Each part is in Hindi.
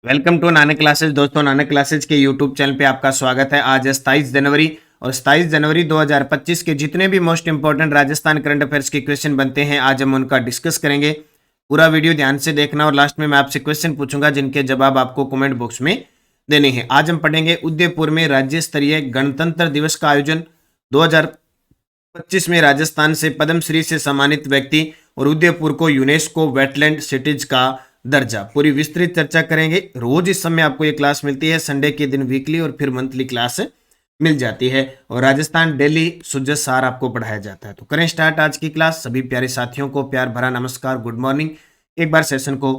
Welcome to Nanak classes. दोस्तों, नानक क्लासेज के यूट्यूब चैनल पे आपका स्वागत है। आज है 27 जनवरी और 27 जनवरी 2025 के जितने भी most important Rajasthan current affairs के क्वेश्चन बनते हैं आज हम उनका डिस्कस करेंगे। पूरा वीडियो ध्यान से देखना और लास्ट में मैं आपसे क्वेश्चन पूछूंगा जिनके जवाब आपको कमेंट बॉक्स में देने हैं। आज हम पढ़ेंगे उदयपुर में राज्य स्तरीय गणतंत्र दिवस का आयोजन 2025 में राजस्थान से पद्मश्री से सम्मानित व्यक्ति और उदयपुर को यूनेस्को वेटलैंड सिटीज का दर्जा। पूरी विस्तृत चर्चा करेंगे। रोज इस समय आपको ये क्लास मिलती है, संडे के दिन वीकली और फिर मंथली क्लास मिल जाती है और राजस्थान डेली सुजय सार आपको पढ़ाया जाता है। तो करें स्टार्ट आज की क्लास। सभी प्यारे साथियों को प्यार भरा नमस्कार, गुड मॉर्निंग। एक बार सेशन को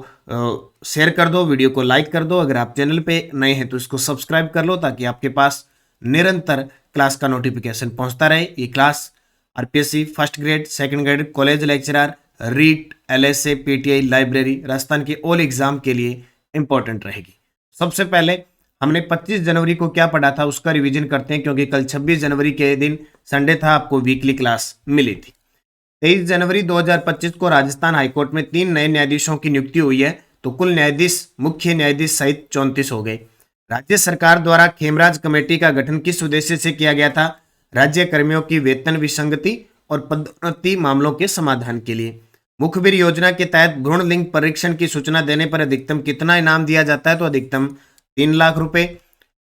शेयर कर दो, वीडियो को लाइक कर दो। अगर आप चैनल पे नए हैं तो इसको सब्सक्राइब कर लो ताकि आपके पास निरंतर क्लास का नोटिफिकेशन पहुंचता रहे। ये class RPSC first grade, second grade, college lecturer, REET, LSA, PTI, library, Rajasthan के ऑल एग्जाम के लिए इंपॉर्टेंट रहेगी। सबसे पहले हमने 25 जनवरी को क्या पढ़ा था उसका रिवीजन करते हैं, क्योंकि कल 26 जनवरी के दिन संडे था, आपको वीकली क्लास मिली थी। 23 जनवरी 2025 को राजस्थान हाईकोर्ट में 3 नए न्यायाधीशों की नियुक्ति हुई है, तो कुल न्यायाधीश मुख्य न्यायाधीश सहित 34 हो गए। राज्य सरकार द्वारा खेमराज कमेटी का गठन किस उद्देश्य से किया गया था? राज्य कर्मियों की वेतन विसंगति और पदोन्नति मामलों के समाधान के लिए। मुखबिर योजना के तहत भ्रूण लिंग परीक्षण की सूचना देने पर अधिकतम कितना इनाम दिया जाता है? तो अधिकतम 3 लाख रुपए।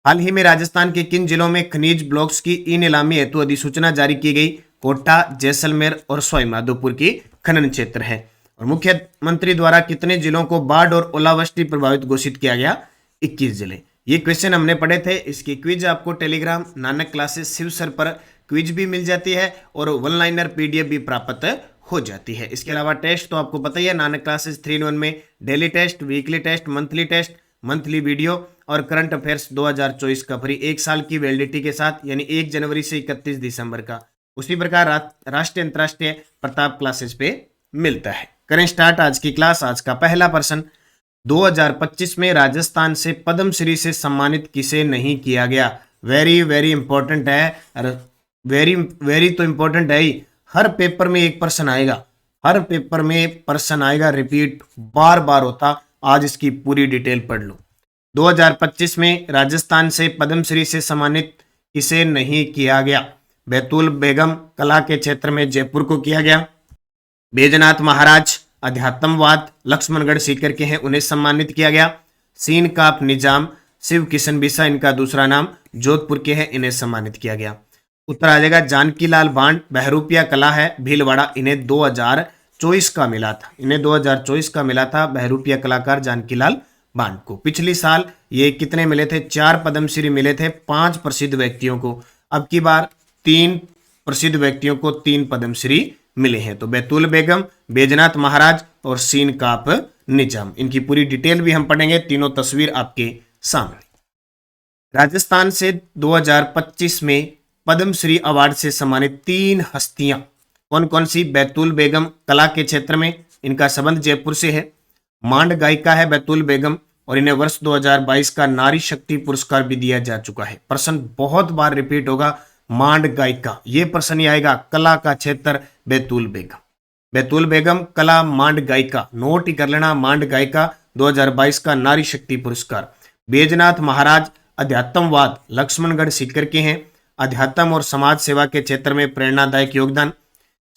हाल ही में राजस्थान के किन जिलों में खनिज ब्लॉक्स की ई नीलामी हेतु अधिसूचना जारी की गई? कोटा, जैसलमेर और सवाईमाधोपुर की खनन क्षेत्र है। और मुख्यमंत्री द्वारा कितने जिलों को बाढ़ और ओलावृष्टि प्रभावित घोषित किया गया? 21 जिले। ये क्वेश्चन हमने पढ़े थे। इसकी क्विज आपको Telegram Nanak classes Shiv sir पर क्विज भी मिल जाती है और वन लाइनर पीडीएफ भी प्राप्त हो जाती है। इसके अलावा टेस्ट तो आपको पता ही है, नानक क्लासेस 3 in 1 में daily test, weekly test, monthly video और करंट अफेयर्स 2024 का फ्री 1 साल की वैलिडिटी के साथ, यानी 1 जनवरी से 31 दिसंबर का। उसी प्रकार राष्ट्रीय अंतरराष्ट्रीय प्रताप क्लासेस पे मिलता है। करें स्टार्ट आज की क्लास। आज का पहला प्रश्न, 2025 में राजस्थान से पद्मश्री से सम्मानित किसे नहीं किया गया? वेरी वेरी इंपॉर्टेंट है, वेरी तो इंपॉर्टेंट है ही। हर पेपर में एक प्रश्न आएगा, हर पेपर में प्रश्न आएगा, रिपीट बार बार होता। आज इसकी पूरी डिटेल पढ़ लो। 2025 में राजस्थान से पद्मश्री से सम्मानित किसे नहीं किया गया? बैतूल बेगम कला के क्षेत्र में जयपुर को किया गया। बैजनाथ महाराज अध्यात्मवाद लक्ष्मणगढ़ सीकर के हैं, उन्हें सम्मानित किया गया। सीन काप निजाम शिव किशन बिसा इनका दूसरा नाम, जोधपुर के हैं, इन्हें सम्मानित किया गया। उत्तर आ जाएगा जानकीलाल बांड बहरूपिया कला है भीलवाड़ा, इन्हें 2024 का मिला था। इन्हें 2024 का मिला था बहरूपिया कलाकार जानकीलाल बांड को। पिछली साल ये कितने मिले थे? 4 पद्मश्री मिले थे 5 प्रसिद्ध व्यक्तियों को। अब की बार 3 प्रसिद्ध व्यक्तियों को 3 पद्मश्री मिले हैं। तो बैतूल बेगम, बैजनाथ महाराज और सीन काप निजाम, इनकी पूरी डिटेल भी हम पढ़ेंगे। तीनों तस्वीर आपके सामने। राजस्थान से 2025 में पद्मश्री अवार्ड से सम्मानित 3 हस्तियां कौन कौन सी? बैतूल बेगम कला के क्षेत्र में, इनका संबंध जयपुर से है। मांड गायिका है बैतूल बेगम और इन्हें वर्ष 2022 का नारी शक्ति पुरस्कार भी दिया जा चुका है। प्रश्न बहुत बार रिपीट होगा, मांड गायिका, ये प्रश्न ही आएगा। कला का क्षेत्र बैतूल बेगम कला मांड गायिका, नोट ही कर लेना। मांड गायिका 2022 का नारी शक्ति पुरस्कार। बैजनाथ महाराज अध्यात्मवाद लक्ष्मणगढ़ सीकर के हैं, अध्यात्म और समाज सेवा के क्षेत्र में प्रेरणादायक योगदान।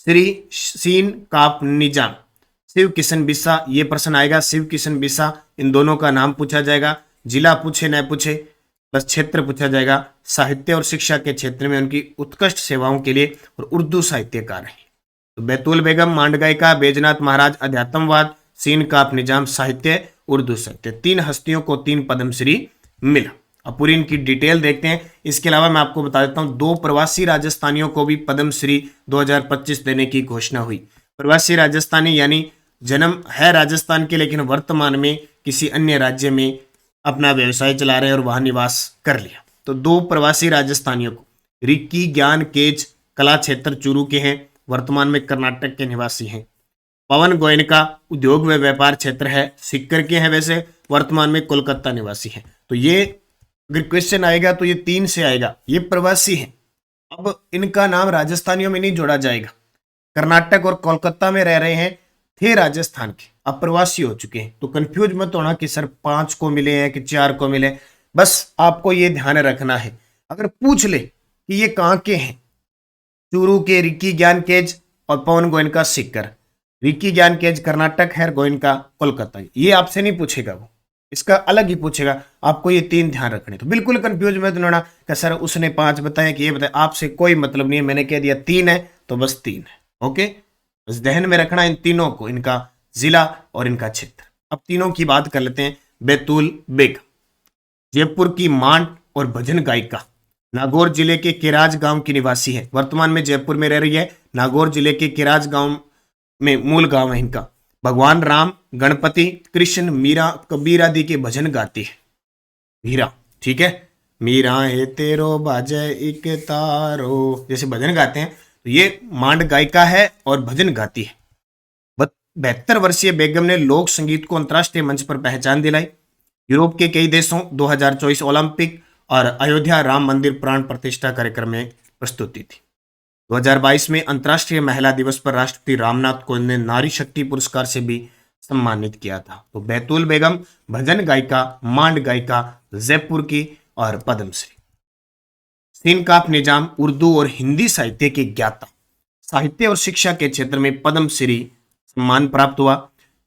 श्री सीन काप निजाम शिव किशन बिसा, ये प्रश्न आएगा। शिव किशन बिसा, इन दोनों का नाम पूछा जाएगा। जिला पूछे न पूछे, बस क्षेत्र पूछा जाएगा। साहित्य और शिक्षा के क्षेत्र में उनकी उत्कृष्ट सेवाओं के लिए और उर्दू साहित्यकार हैं। तो बैतूल बेगम मांड गायिका, बैजनाथ महाराज अध्यात्मवाद, सीन काप निजाम साहित्य, उर्दू साहित्य, 3 हस्तियों को 3 पद्मश्री मिला। अब पूरी इनकी डिटेल देखते हैं। इसके अलावा मैं आपको बता देता हूं 2 प्रवासी राजस्थानियों को भी पद्मश्री 2025 देने की घोषणा हुई। प्रवासी राजस्थानी यानी जन्म है राजस्थान के लेकिन वर्तमान में किसी अन्य राज्य में अपना व्यवसाय चला रहे और वहां निवास कर लिया। तो 2 प्रवासी राजस्थानियों को, रिक्की ज्ञान केज कला क्षेत्र चूरू के हैं, वर्तमान में कर्नाटक के निवासी हैं। पवन गोयनका उद्योग व व्यापार क्षेत्र है, सीकर के हैं, वैसे वर्तमान में कोलकाता निवासी हैं। तो ये अगर क्वेश्चन आएगा तो ये 3 से आएगा, ये प्रवासी हैं। अब इनका नाम राजस्थानियों में नहीं जोड़ा जाएगा। कर्नाटक और कोलकाता में रह रहे हैं, थे राजस्थान के, आप प्रवासी हो चुके हैं। तो कंफ्यूज मत होना कि सर 5 को मिले हैं कि 4 को मिले, बस आपको ये ध्यान रखना है। अगर पूछ ले कि ये कहाँ के हैं, चूरू के रिकी ज्ञानकेज और पवन गोयनका सीकर। रिकी ज्ञानकेज कर्नाटक है, गोयनका कोलकाता। ये आपसे नहीं पूछेगा, वो इसका अलग ही पूछेगा। आपको ये 3 ध्यान रखने। तो बिल्कुल कंफ्यूज मत होना कि सर उसने 5 बताया कि ये बताया, आपसे कोई मतलब नहीं है, मैंने कह दिया 3 है तो बस 3 है। ओके, बस ध्यान में रखना इन तीनों को, इनका जिला और इनका क्षेत्र। अब तीनों की बात कर लेते हैं। बैतूल बेगम जयपुर की मांड और भजन गायिका, नागौर जिले के केराज गांव की निवासी है, वर्तमान में जयपुर में रह रही है। नागौर जिले के केराज गांव में मूल गांव है इनका। भगवान राम, गणपति, कृष्ण, मीरा, कबीर आदि के भजन गाती है। मीरा, ठीक है, मीरा है तेरो बाजे एक तारो, जैसे भजन गाते हैं। तो ये मांड गायिका है और भजन गाती है। 72 वर्षीय बेगम ने लोक संगीत को अंतर्राष्ट्रीय मंच पर पहचान दिलाई। यूरोप के कई देशों, 2024 ओलंपिक और अयोध्या राम मंदिर प्राण प्रतिष्ठा कार्यक्रम में प्रस्तुति थी। 2022 में अंतर्राष्ट्रीय महिला दिवस पर राष्ट्रपति रामनाथ कोविंद ने नारी शक्ति पुरस्कार से भी सम्मानित किया था। तो बैतूल बेगम भजन गायिका, मांड गायिका जयपुर की और पद्मश्री। सीनकाफ निजाम उर्दू और हिंदी साहित्य के ज्ञाता, साहित्य और शिक्षा के क्षेत्र में पद्मश्री सम्मान प्राप्त हुआ।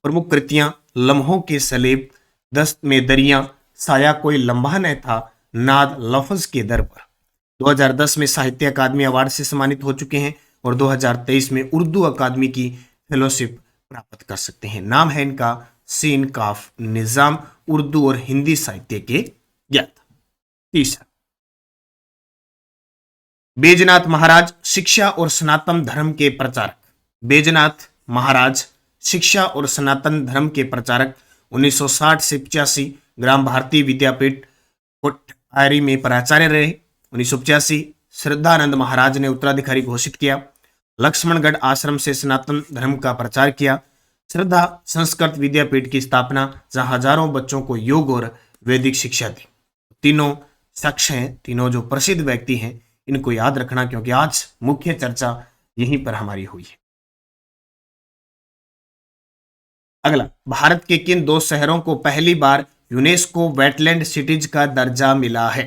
प्रमुख कृतियां लम्हों के सलेब, दस्त में दरिया, साया कोई लम्हा न था, नाद लफ्ज के दर पर। 2010 में साहित्य अकादमी अवार्ड से सम्मानित हो चुके हैं और 2023 में उर्दू अकादमी की फेलोशिप प्राप्त कर सकते हैं। नाम है इनका सीन काफ निजाम, उर्दू और हिंदी साहित्य के ज्ञाता। तीसरा, बैजनाथ महाराज शिक्षा और सनातन धर्म के प्रचारक। बैजनाथ महाराज शिक्षा और सनातन धर्म के प्रचारक, 1960 से 85 ग्राम भारती विद्यापीठ कोठारी में प्राचार्य रहे। 1985 श्रद्धानंद महाराज ने उत्तराधिकारी घोषित किया। लक्ष्मणगढ़ आश्रम से सनातन धर्म का प्रचार किया। श्रद्धा संस्कृत विद्यापीठ की स्थापना, जहां हजारों बच्चों को योग और वैदिक शिक्षा दी। तीनों शख्स हैं, तीनों जो प्रसिद्ध व्यक्ति हैं, इनको याद रखना क्योंकि आज मुख्य चर्चा यहीं पर हमारी हुई है। अगला, भारत के किन 2 शहरों को पहली बार यूनेस्को वेटलैंड सिटीज का दर्जा मिला है?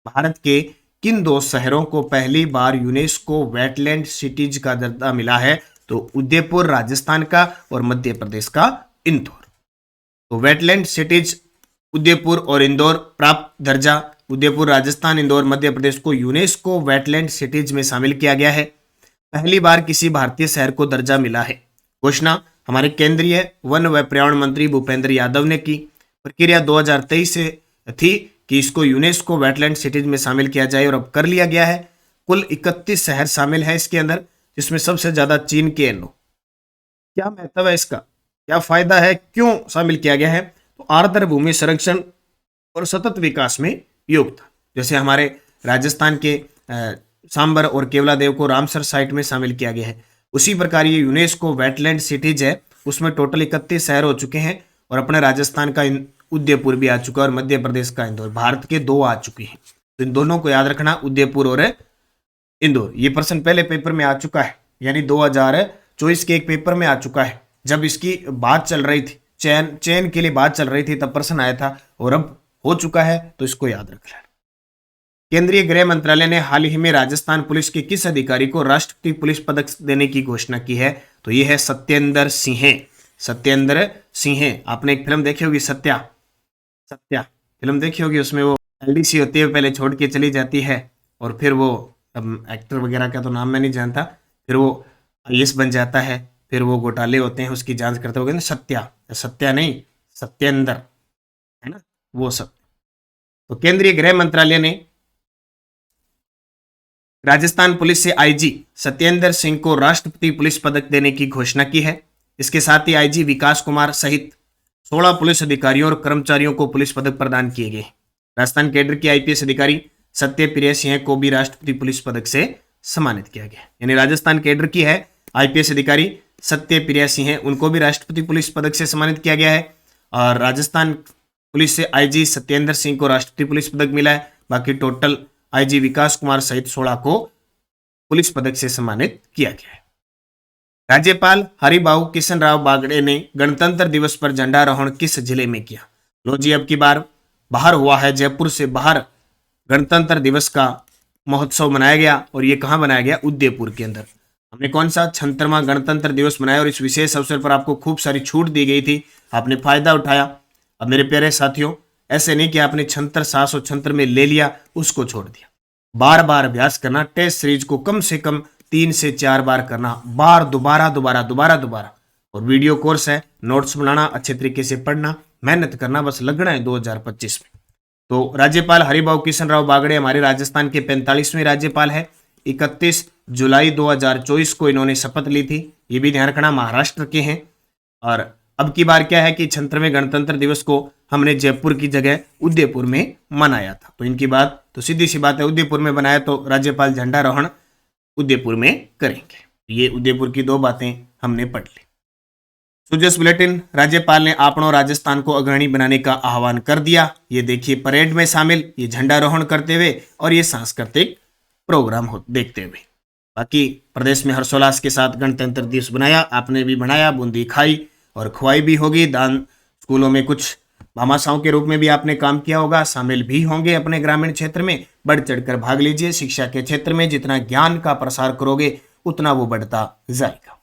भारत के किन 2 शहरों को पहली बार यूनेस्को वेटलैंड सिटीज का दर्जा मिला है? तो उदयपुर राजस्थान का और मध्य प्रदेश का इंदौर। तो वेटलैंड सिटीज उदयपुर और इंदौर प्राप्त दर्जा, उदयपुर राजस्थान, इंदौर मध्य प्रदेश को यूनेस्को वेटलैंड सिटीज में शामिल किया गया है। पहली बार किसी भारतीय शहर को दर्जा मिला है, घोषणा हमारे केंद्रीय वन व पर्यावरण मंत्री भूपेंद्र यादव ने की। प्रक्रिया 2023 से थी कि इसको यूनेस्को वेटलैंड सिटीज में शामिल किया जाए और अब कर लिया गया है। कुल 31 शहर शामिल है इसके अंदर, जिसमें सबसे ज्यादा चीन के हैं। क्या महत्व है इसका, क्या फायदा है, क्यों शामिल किया गया है? तो आर्द्र भूमि संरक्षण और सतत विकास में योगदान। जैसे हमारे राजस्थान के सांबर और केवलादेव को रामसर साइट में शामिल किया गया है, उसी प्रकार ये यूनेस्को वेटलैंड सिटीज है, उसमें टोटल 31 शहर हो चुके हैं और अपने राजस्थान का उदयपुर भी आ चुका है और मध्य प्रदेश का इंदौर, भारत के 2 आ चुके हैं। तो इन दोनों को याद रखना, उदयपुर और इंदौर। ये प्रश्न पहले पेपर में आ चुका है, यानी 2024 के एक पेपर में आ चुका है। जब इसकी बात चल रही थी, चयन के लिए बात चल रही थी, तब प्रश्न आया था और अब हो चुका है, तो इसको याद रख लेना। केंद्रीय गृह मंत्रालय ने हाल ही में राजस्थान पुलिस के किस अधिकारी को राष्ट्रपति पुलिस पदक देने की घोषणा की है? तो यह है सत्येंद्र सिंह। सत्येंद्र सिंह, आपने एक फिल्म देखी होगी, सत्या फिल्म देखी होगी, उसमें वो एलडीसी होती है, पहले छोड़ के चली जाती है और फिर वो एक्टर वगैरह का तो नाम मैं नहीं जानता, फिर वो आईएएस बन जाता है, फिर वो घोटाले होते हैं उसकी जांच करते हो, सत्या नहीं, सत्येंद्र है ना, वो सब। तो केंद्रीय गृह मंत्रालय ने राजस्थान पुलिस से आईजी सत्येंद्र सिंह को राष्ट्रपति पुलिस पदक देने की घोषणा की है। इसके साथ ही आईजी विकास कुमार सहित 16 पुलिस अधिकारियों और कर्मचारियों को पुलिस पदक प्रदान किए गए। राजस्थान कैडर के आईपीएस अधिकारी सत्यप्रिय सिंह को भी राष्ट्रपति पुलिस पदक से सम्मानित किया गया। यानी राजस्थान कैडर की है आईपीएस अधिकारी सत्यप्रिय सिंह, उनको भी राष्ट्रपति पुलिस पदक से सम्मानित किया गया है। और राजस्थान पुलिस से आईजी सत्येंद्र सिंह को राष्ट्रपति पुलिस पदक मिला है। बाकी टोटल आईजी विकास कुमार सहित 16 को पुलिस पदक से सम्मानित किया गया है। राज्यपाल हरिभाऊ किशनराव बागड़े ने गणतंत्र दिवस पर झंडारोहण किस जिले में किया? लो जी, अब की बार बाहर हुआ है, जयपुर से बाहर गणतंत्र दिवस का महोत्सव मनाया गया और ये कहाँ बनाया गया? उदयपुर के अंदर। हमने कौन सा 76वां गणतंत्र दिवस मनाया और इस विशेष अवसर पर आपको खूब सारी छूट दी गई थी, आपने फायदा उठाया। अब मेरे प्यारे साथियों, ऐसे नहीं कि आपने छंत्र 776 में ले लिया उसको छोड़ दिया। बार बार अभ्यास करना, टेस्ट सीरीज को कम से कम 3 से 4 बार करना, बार दोबारा दोबारा दोबारा दोबारा। और वीडियो कोर्स है, नोट्स बनाना, अच्छे तरीके से पढ़ना, मेहनत करना, बस लगना है 2025 में। तो राज्यपाल हरिभाऊ किशनराव बागड़े हमारे राजस्थान के 45वें राज्यपाल है। 31 जुलाई 2024 को इन्होंने शपथ ली थी, ये भी ध्यान रखना, महाराष्ट्र के हैं। और अब की बार क्या है कि 76वें गणतंत्र दिवस को हमने जयपुर की जगह उदयपुर में मनाया था। तो इनकी बात तो सीधी सी बात है, उदयपुर में बनाया तो राज्यपाल झंडारोहण उदयपुर में करेंगे। ये उदयपुर की 2 बातें हमने पढ़ ली। सुजस बुलेटिन, राज्यपाल ने आपनों राजस्थान को अग्रणी बनाने का आह्वान कर दिया। ये देखिए परेड में शामिल, ये झंडारोहण करते हुए और ये सांस्कृतिक प्रोग्राम देखते हुए। बाकी प्रदेश में हर्षोल्लास के साथ गणतंत्र दिवस बनाया, आपने भी बनाया, बूंदी खाई और खुआई भी होगी। दान स्कूलों में कुछ भामाशाहों के रूप में भी आपने काम किया होगा, शामिल भी होंगे अपने ग्रामीण क्षेत्र में। बढ़ चढ़कर भाग लीजिए। शिक्षा के क्षेत्र में जितना ज्ञान का प्रसार करोगे उतना वो बढ़ता जाएगा।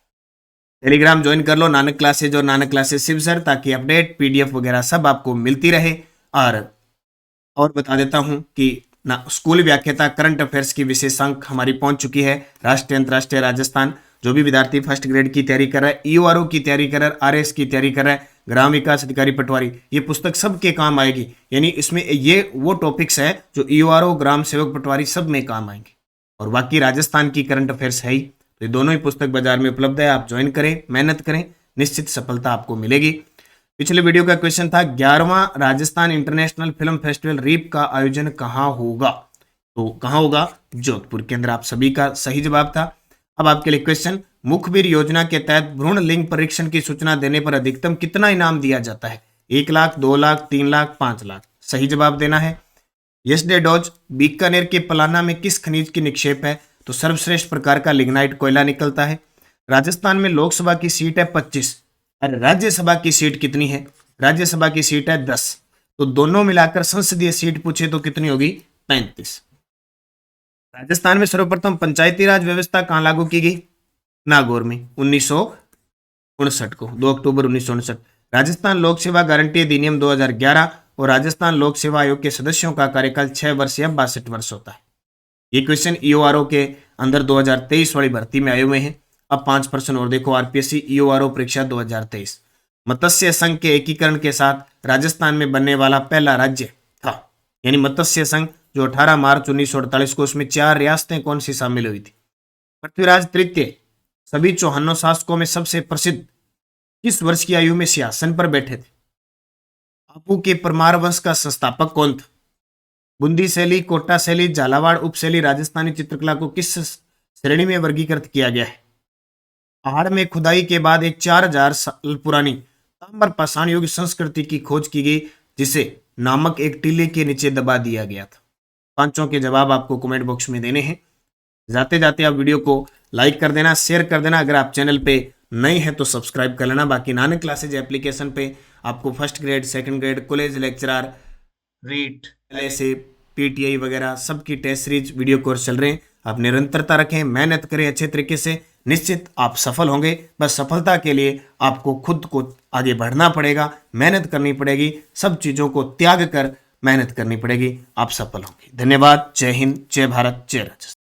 टेलीग्राम ज्वाइन कर लो, नानक क्लासेज और नानक क्लासेज शिव सर, ताकि अपडेट पीडीएफ वगैरह सब आपको मिलती रहे। और बता देता हूं कि स्कूल व्याख्याता करंट अफेयर्स की विशेषांक हमारी पहुंच चुकी है। राष्ट्रीय, अंतर्राष्ट्रीय, राजस्थान, जो भी विद्यार्थी फर्स्ट ग्रेड की तैयारी कर रहा है, ईओआरओ की तैयारी कर रहा है, आरएस की तैयारी कर रहा है, ग्राम विकास अधिकारी पटवारी, ये पुस्तक सबके काम आएगी। यानी इसमें ये वो टॉपिक्स है जो ईओआरओ, ग्राम सेवक, पटवारी सब में काम आएंगे। और बाकी राजस्थान की करंट अफेयर्स है ही। तो ये दोनों ही पुस्तक बाजार में उपलब्ध है, आप ज्वाइन करें, मेहनत करें, निश्चित सफलता आपको मिलेगी। पिछले वीडियो का क्वेश्चन था 11वां राजस्थान इंटरनेशनल फिल्म फेस्टिवल रीप का आयोजन कहाँ होगा? तो कहाँ होगा? जोधपुर के अंदर। आप सभी का सही जवाब था। अब आपके लिए क्वेश्चन, मुखबिर योजना के तहत भ्रूण लिंग परीक्षण की सूचना देने पर अधिकतम कितना इनाम दिया जाता है? 1 लाख, 2 लाख, 3 लाख, 5 लाख। सही जवाब देना है। यस्डे डॉज, बीकानेर के पलाना में किस खनिज की निक्षेप है? तो सर्वश्रेष्ठ प्रकार का लिग्नाइट कोयला निकलता है। राजस्थान में लोकसभा की सीट है 25, और राज्यसभा की सीट कितनी है? राज्यसभा की सीट है 10। तो दोनों मिलाकर संसदीय सीट पूछे तो कितनी होगी? 35। राजस्थान में सर्वप्रथम पंचायती राज व्यवस्था कहां लागू की गई? नागौर में 1959 को, 2 अक्टूबर 1959। राजस्थान लोक सेवा गारंटी अधिनियम 2011 और राजस्थान लोक सेवा आयोग के सदस्यों का कार्यकाल 6 वर्ष या 62 वर्ष होता है। ये क्वेश्चन ईओआरओ के अंदर 2023 वाली भर्ती में आए हुए हैं। अब 5% और देखो, आरपीएससी ईओआरओ परीक्षा 2023। मत्स्य संघ के एकीकरण के साथ राजस्थान में बनने वाला पहला राज्य था। यानी मत्स्य संघ जो 18 मार्च 1948 को, उसमें 4 रियासतें कौन सी शामिल हुई थी? पृथ्वीराज तृतीय सभी चौहानों शासकों में सबसे प्रसिद्ध किस वर्ष की आयु में सिंहासन पर बैठे थे? आपू के परमार वंश का संस्थापक कौन था? बुंदी शैली, कोटा शैली, झालावाड़ उपशैली राजस्थानी चित्रकला को किस श्रेणी में वर्गीकृत किया गया है? पहाड़ में खुदाई के बाद एक 4000 साल पुरानी ताम्र पाषाण युग संस्कृति की खोज की गई, जिसे नामक एक टीले के नीचे दबा दिया गया था। 5 के जवाब आपको कमेंट बॉक्स में देने हैं। जाते जाते आप वीडियो को लाइक कर देना, शेयर कर देना। अगर आप चैनल पे नए हैं तो सब्सक्राइब कर लेना। बाकी नानक क्लासेज एप्लीकेशन पे आपको first grade, second grade, college lecturer, REET, LSA, PTI वगैरह सबकी टेस्ट सीरीज वीडियो कोर्स चल रहे हैं। आप निरंतरता रखें, मेहनत करें अच्छे तरीके से, निश्चित आप सफल होंगे। बस सफलता के लिए आपको खुद को आगे बढ़ना पड़ेगा, मेहनत करनी पड़ेगी, सब चीज़ों को त्याग कर मेहनत करनी पड़ेगी, आप सफल होंगे। धन्यवाद। जय हिंद, जय भारत, जय राजस्थान।